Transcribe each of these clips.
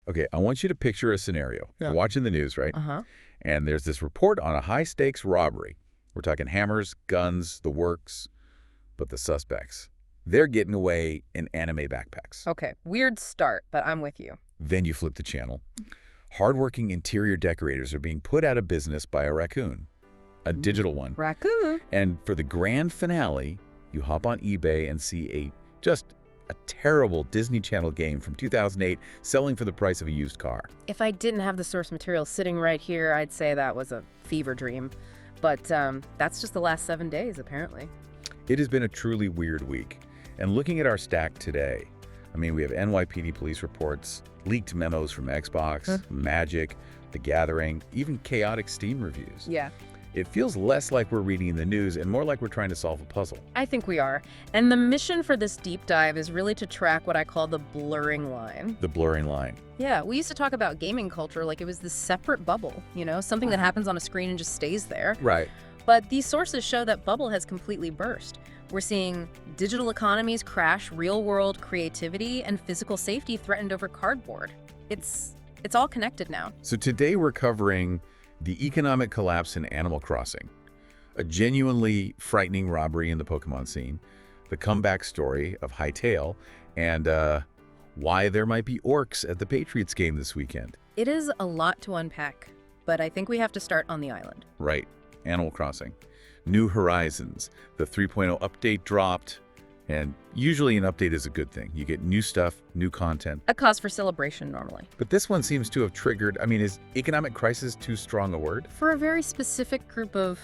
Okay, I want you to picture a scenario. Yeah. You're watching the news, right? Uh-huh. And there's this report on a high-stakes robbery. We're talking hammers, guns, the works. But the suspects, they're getting away in anime backpacks. Okay, weird start, but I'm with you. Then you flip the channel. Hardworking interior decorators are being put out of business by a raccoon, a digital one. Raccoon. And for the grand finale, you hop on eBay and see just a terrible Disney Channel game from 2008 selling for the price of a used car. If I didn't have the source material sitting right here, I'd say that was a fever dream. But that's just the last 7 days, apparently. It has been a truly weird week. And looking at our stack today, I mean, we have NYPD police reports, leaked memos from Xbox, Magic, The Gathering, even chaotic Steam reviews. Yeah. It feels less like we're reading the news and more like we're trying to solve a puzzle. I think we are. And the mission for this deep dive is really to track what I call the blurring line. The blurring line. Yeah, we used to talk about gaming culture like it was this separate bubble, something that happens on a screen and just stays there. Right. But these sources show that bubble has completely burst. We're seeing digital economies crash real-world creativity and physical safety threatened over cardboard. It's all connected now. So today we're covering the economic collapse in Animal Crossing, a genuinely frightening robbery in the Pokemon scene, the comeback story of Hytale, and why there might be orcs at the Patriots game this weekend. It is a lot to unpack, but I think we have to start on the island. Right. Animal Crossing. New Horizons. The 3.0 update dropped, and usually an update is a good thing. You get new stuff, new content. A cause for celebration normally. But this one seems to have triggered, is economic crisis too strong a word? For a very specific group of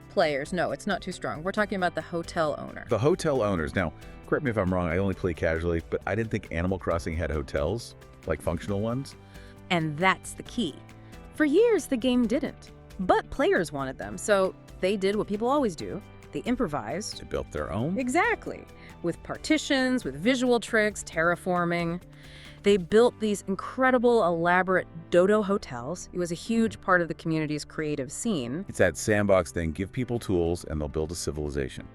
players, no, it's not too strong. We're talking about the hotel owner. The hotel owners. Now, correct me if I'm wrong, I only play casually, but I didn't think Animal Crossing had hotels, like functional ones. And that's the key. For years, the game didn't. But players wanted them, so they did what people always do. They improvised. They built their own? Exactly. With partitions, with visual tricks, terraforming. They built these incredible, elaborate dodo hotels. It was a huge part of the community's creative scene. It's that sandbox thing. Give people tools and they'll build a civilization.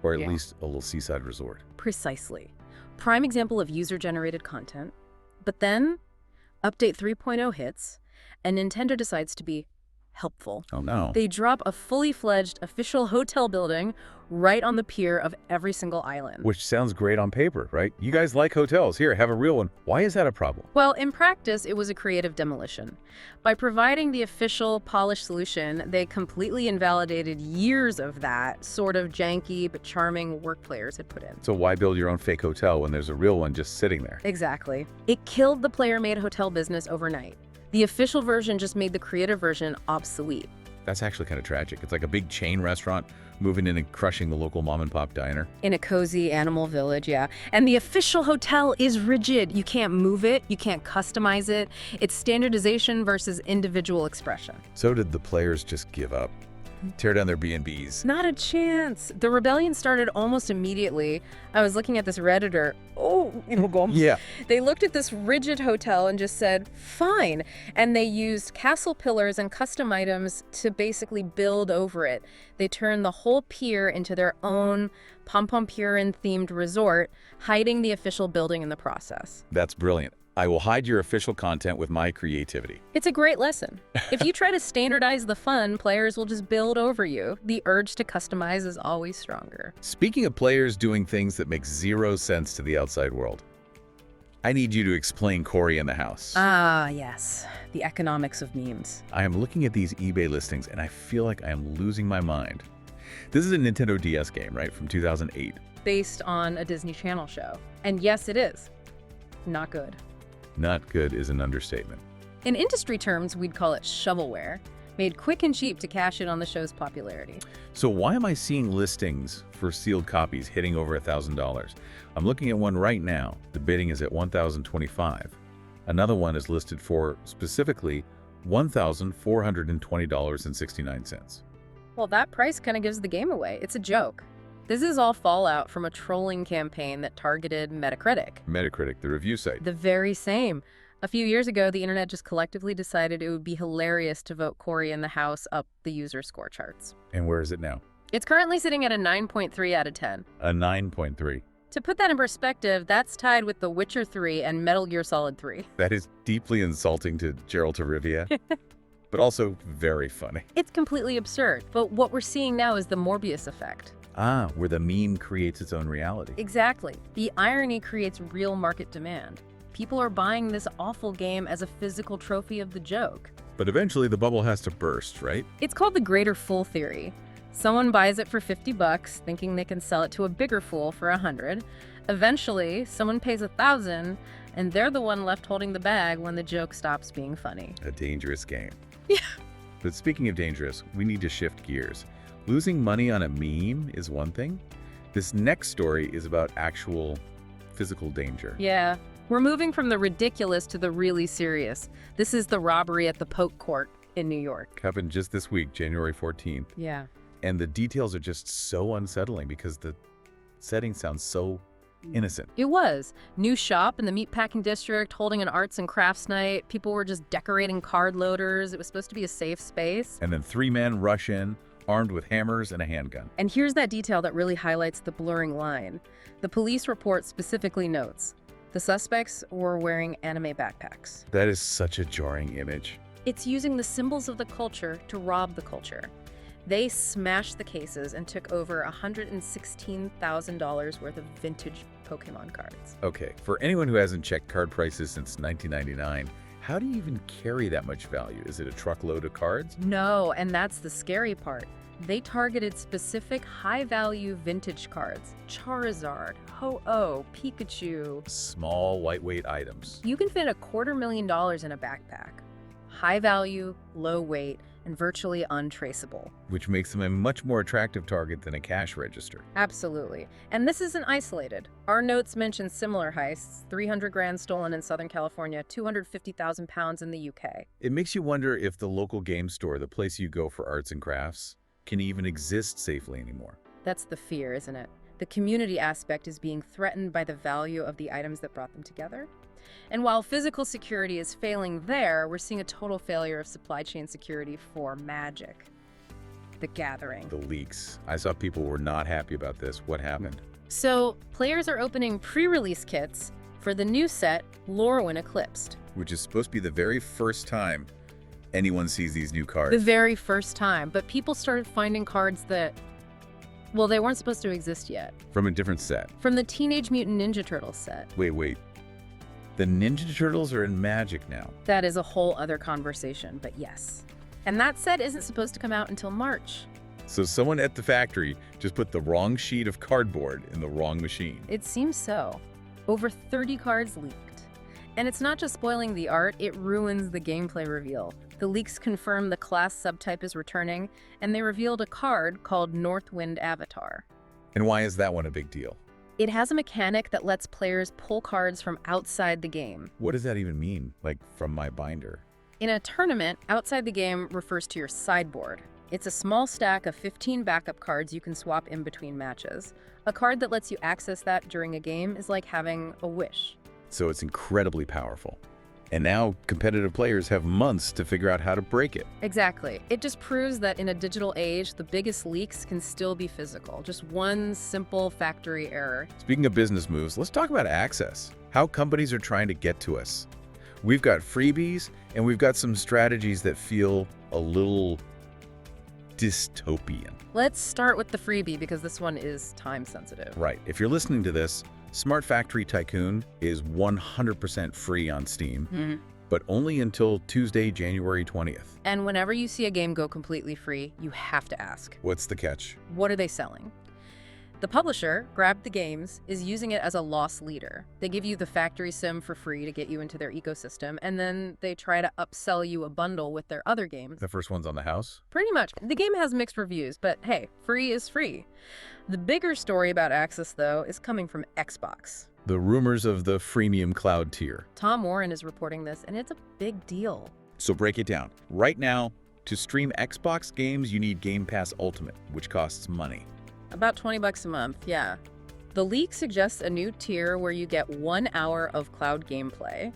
Or at least a little seaside resort. Precisely. Prime example of user-generated content. But then, Update 3.0 hits, and Nintendo decides to be helpful. Oh no. They drop a fully fledged official hotel building right on the pier of every single island. Which sounds great on paper, right? You guys like hotels. Here, have a real one. Why is that a problem? Well, in practice, it was a creative demolition. By providing the official polished solution, they completely invalidated years of that sort of janky but charming work players had put in. So why build your own fake hotel when there's a real one just sitting there? Exactly. It killed the player-made hotel business overnight. The official version just made the creative version obsolete. That's actually kind of tragic. It's like a big chain restaurant moving in and crushing the local mom-and-pop diner. In a cozy animal village, yeah. And the official hotel is rigid. You can't move it. You can't customize it. It's standardization versus individual expression. So did the players just give up? Tear down their B&Bs? Not a chance. The rebellion started almost immediately. I was looking at this Redditor. Yeah. They looked at this rigid hotel and just said, fine. And they used castle pillars and custom items to basically build over it. They turned the whole pier into their own Pom-Pom-Purin-themed resort, hiding the official building in the process. That's brilliant. I will hide your official content with my creativity. It's a great lesson. If you try to standardize the fun, players will just build over you. The urge to customize is always stronger. Speaking of players doing things that make zero sense to the outside world, I need you to explain Cory in the House. Ah, yes. The economics of memes. I am looking at these eBay listings and I feel like I am losing my mind. This is a Nintendo DS game, right, from 2008. Based on a Disney Channel show. And yes, it is. Not good. Not good is an understatement. In industry terms, we'd call it shovelware, made quick and cheap to cash in on the show's popularity. So why am I seeing listings for sealed copies hitting over $1,000? I'm looking at one right now. The bidding is at $1,025. Another one is listed for, specifically, $1,420.69. Well, that price kind of gives the game away. It's a joke. This is all fallout from a trolling campaign that targeted Metacritic. Metacritic, the review site. The very same. A few years ago, the internet just collectively decided it would be hilarious to vote Cory in the House up the user score charts. And where is it now? It's currently sitting at a 9.3 out of 10. A 9.3. To put that in perspective, that's tied with The Witcher 3 and Metal Gear Solid 3. That is deeply insulting to Geralt of Rivia, but also very funny. It's completely absurd, but what we're seeing now is the Morbius effect. Ah, where the meme creates its own reality. Exactly. The irony creates real market demand. People are buying this awful game as a physical trophy of the joke. But eventually the bubble has to burst, right? It's called the greater fool theory. Someone buys it for $50, thinking they can sell it to a bigger fool for $100. Eventually, someone pays $1,000, and they're the one left holding the bag when the joke stops being funny. A dangerous game. Yeah. But speaking of dangerous, we need to shift gears. Losing money on a meme is one thing. This next story is about actual physical danger. Yeah. We're moving from the ridiculous to the really serious. This is the robbery at the Polk Court in New York. Happened just this week, January 14th. Yeah. And the details are just so unsettling because the setting sounds so innocent. It was. New shop in the meatpacking district, holding an arts and crafts night. People were just decorating card loaders. It was supposed to be a safe space. And then 3 men rush in, armed with hammers and a handgun. And here's that detail that really highlights the blurring line. The police report specifically notes the suspects were wearing anime backpacks. That is such a jarring image. It's using the symbols of the culture to rob the culture. They smashed the cases and took over $116,000 worth of vintage Pokemon cards. Okay, for anyone who hasn't checked card prices since 1999, how do you even carry that much value? Is it a truckload of cards? No, and that's the scary part. They targeted specific high-value vintage cards. Charizard, Ho-Oh, Pikachu. Small, lightweight items. You can fit $250,000 in a backpack. High value, low weight, and virtually untraceable. Which makes them a much more attractive target than a cash register. Absolutely. And this isn't isolated. Our notes mention similar heists, 300 grand stolen in Southern California, 250,000 pounds in the UK. It makes you wonder if the local game store, the place you go for arts and crafts, can even exist safely anymore. That's the fear, isn't it? The community aspect is being threatened by the value of the items that brought them together. And while physical security is failing there, we're seeing a total failure of supply chain security for Magic: The Gathering. The leaks. I saw people were not happy about this. What happened? So, players are opening pre-release kits for the new set, Lorwyn Eclipsed. Which is supposed to be the very first time anyone sees these new cards. The very first time. But people started finding cards that, well, they weren't supposed to exist yet. From a different set. From the Teenage Mutant Ninja Turtles set. Wait. The Ninja Turtles are in Magic now. That is a whole other conversation, but yes. And that set isn't supposed to come out until March. So someone at the factory just put the wrong sheet of cardboard in the wrong machine. It seems so. Over 30 cards leaked. And it's not just spoiling the art, it ruins the gameplay reveal. The leaks confirm the class subtype is returning, and they revealed a card called Northwind Avatar. And why is that one a big deal? It has a mechanic that lets players pull cards from outside the game. What does that even mean? Like, from my binder? In a tournament, outside the game refers to your sideboard. It's a small stack of 15 backup cards you can swap in between matches. A card that lets you access that during a game is like having a wish. So it's incredibly powerful. And now competitive players have months to figure out how to break it. Exactly. It just proves that in a digital age, the biggest leaks can still be physical. Just one simple factory error. Speaking of business moves, let's talk about access. How companies are trying to get to us. We've got freebies, and we've got some strategies that feel a little dystopian. Let's start with the freebie because this one is time sensitive. Right. If you're listening to this, Smart Factory Tycoon is 100% free on Steam, but only until Tuesday, January 20th. And whenever you see a game go completely free, you have to ask, What's the catch? what are they selling? The publisher, Grab the Games, is using it as a loss leader. They give you the factory sim for free to get you into their ecosystem, and then they try to upsell you a bundle with their other games. The first one's on the house? Pretty much. The game has mixed reviews, but hey, free is free. The bigger story about access, though, is coming from Xbox. The rumors of the freemium cloud tier. Tom Warren is reporting this, and it's a big deal. So break it down. Right now, to stream Xbox games, you need Game Pass Ultimate, which costs money. About $20 a month, yeah. The leak suggests a new tier where you get 1 hour of cloud gameplay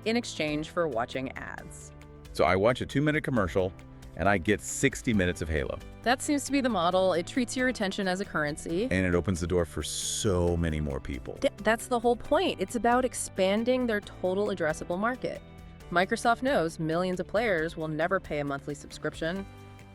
in exchange for watching ads. So I watch a 2-minute commercial, and I get 60 minutes of Halo. That seems to be the model. It treats your attention as a currency. And it opens the door for so many more people. That's the whole point. It's about expanding their total addressable market. Microsoft knows millions of players will never pay a monthly subscription,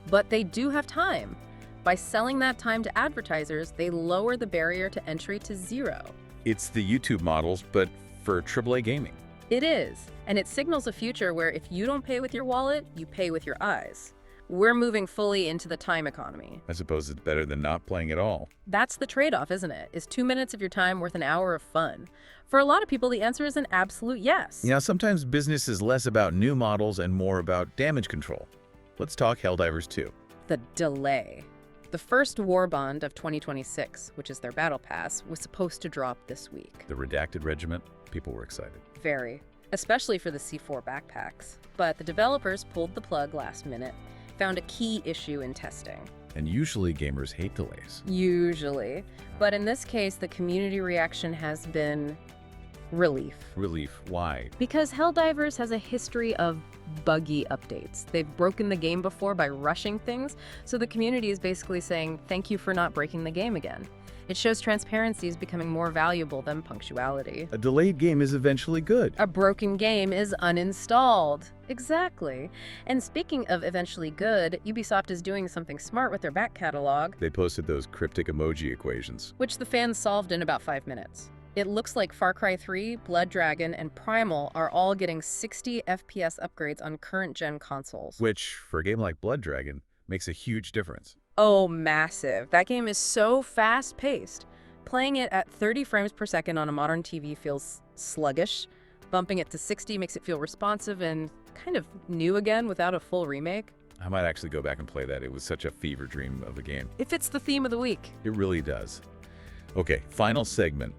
but they do have time. By selling that time to advertisers, they lower the barrier to entry to zero. It's the YouTube models, but for AAA gaming. It is, and it signals a future where if you don't pay with your wallet, you pay with your eyes. We're moving fully into the time economy. I suppose it's better than not playing at all. That's the trade-off, isn't it? Is 2 minutes of your time worth an hour of fun? For a lot of people, the answer is an absolute yes. Sometimes business is less about new models and more about damage control. Let's talk Helldivers 2. The delay. The first War Bond of 2026, which is their battle pass, was supposed to drop this week. The Redacted Regiment, people were excited. Very. Especially for the C4 backpacks. But the developers pulled the plug last minute, found a key issue in testing. And usually gamers hate delays. Usually. But in this case, the community reaction has been relief. Relief. Why? Because Helldivers has a history of buggy updates. They've broken the game before by rushing things, so the community is basically saying, thank you for not breaking the game again. It shows transparency is becoming more valuable than punctuality. A delayed game is eventually good. A broken game is uninstalled. Exactly. And speaking of eventually good, Ubisoft is doing something smart with their back catalog. They posted those cryptic emoji equations, which the fans solved in about 5 minutes. It looks like Far Cry 3, Blood Dragon, and Primal are all getting 60 FPS upgrades on current-gen consoles. which, for a game like Blood Dragon, makes a huge difference. Oh, massive. That game is so fast-paced. Playing it at 30 frames per second on a modern TV feels sluggish. Bumping it to 60 makes it feel responsive and kind of new again without a full remake. I might actually go back and play that. It was such a fever dream of a game. It fits the theme of the week. It really does. Okay, final segment.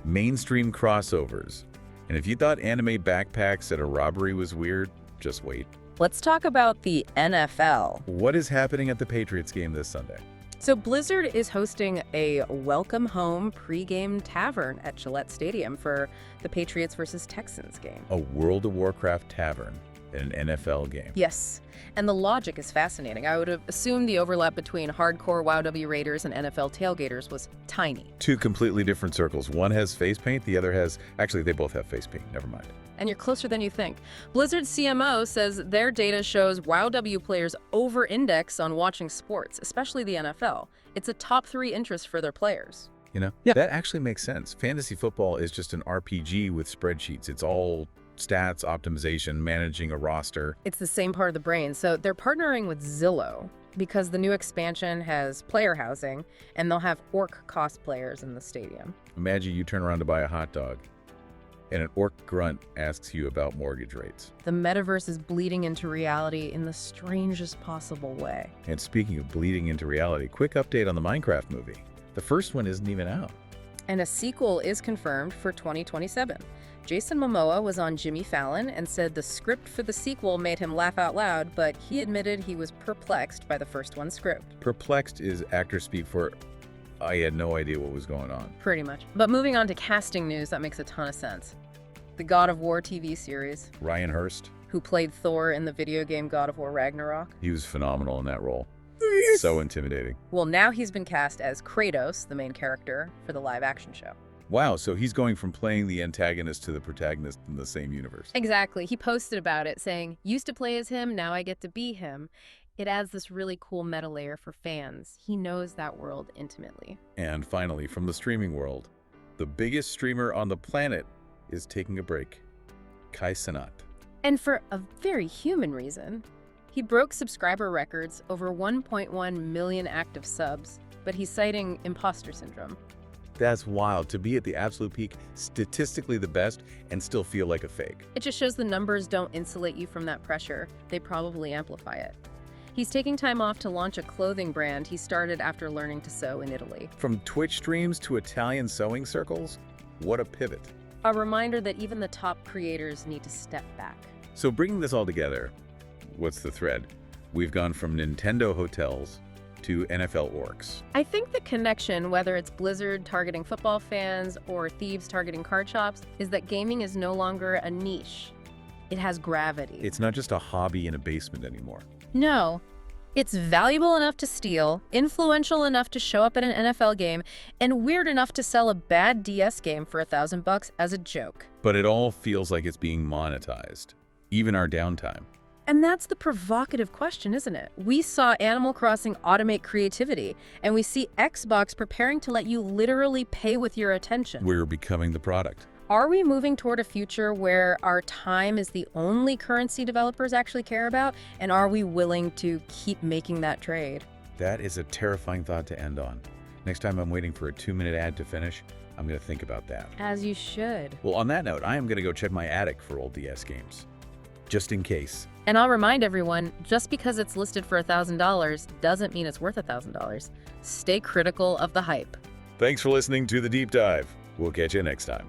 Mainstream crossovers. And if you thought anime backpacks at a robbery was weird, just wait. Let's talk about the NFL. What is happening at the Patriots game this Sunday? So Blizzard is hosting a welcome home pregame tavern at Gillette Stadium for the Patriots versus Texans game. A World of Warcraft tavern in an NFL game. Yes, and the logic is fascinating. I would have assumed the overlap between hardcore WoW Raiders and NFL tailgaters was tiny. Two completely different circles. One has face paint, the other has... Actually, they both have face paint. Never mind. And you're closer than you think. Blizzard's CMO says their data shows WoW players over-index on watching sports, especially the NFL. It's a top 3 interest for their players. Yeah. That actually makes sense. Fantasy football is just an RPG with spreadsheets. It's all stats, optimization, managing a roster. It's the same part of the brain. So they're partnering with Zillow because the new expansion has player housing, and they'll have orc cosplayers in the stadium. Imagine you turn around to buy a hot dog, and an orc grunt asks you about mortgage rates. The metaverse is bleeding into reality in the strangest possible way. And speaking of bleeding into reality, quick update on the Minecraft movie. The first one isn't even out. And a sequel is confirmed for 2027. Jason Momoa was on Jimmy Fallon and said the script for the sequel made him laugh out loud, but he admitted he was perplexed by the first one's script. Perplexed is actor speak for I had no idea what was going on. Pretty much. But moving on to casting news, that makes a ton of sense. The God of War TV series, Ryan Hurst, who played Thor in the video game God of War Ragnarok. he was phenomenal in that role. So intimidating. Well, now he's been cast as Kratos, the main character, for the live-action show. Wow, so he's going from playing the antagonist to the protagonist in the same universe. Exactly. He posted about it, saying, used to play as him, now I get to be him. It adds this really cool meta layer for fans. He knows that world intimately. And finally, from the streaming world, the biggest streamer on the planet is taking a break. Cenat. And for a very human reason. He broke subscriber records, over 1.1 million active subs, but he's citing impostor syndrome. That's wild, to be at the absolute peak, statistically the best, and still feel like a fake. It just shows the numbers don't insulate you from that pressure. They probably amplify it. He's taking time off to launch a clothing brand he started after learning to sew in Italy. From Twitch streams to Italian sewing circles, what a pivot. A reminder that even the top creators need to step back. So bringing this all together, what's the thread? We've gone from Nintendo hotels to NFL orcs. I think the connection, whether it's Blizzard targeting football fans or thieves targeting card shops, is that gaming is no longer a niche. It has gravity. It's not just a hobby in a basement anymore. No. It's valuable enough to steal, influential enough to show up at an NFL game, and weird enough to sell a bad DS game for $1,000 as a joke. But it all feels like it's being monetized, even our downtime. And that's the provocative question, isn't it? We saw Animal Crossing automate creativity, and we see Xbox preparing to let you literally pay with your attention. We're becoming the product. Are we moving toward a future where our time is the only currency developers actually care about? And are we willing to keep making that trade? That is a terrifying thought to end on. Next time I'm waiting for a 2-minute ad to finish, I'm going to think about that. As you should. Well, on that note, I am going to go check my attic for old DS games. Just in case. And I'll remind everyone, just because it's listed for $1,000 doesn't mean it's worth $1,000. Stay critical of the hype. Thanks for listening to The Deep Dive. We'll catch you next time.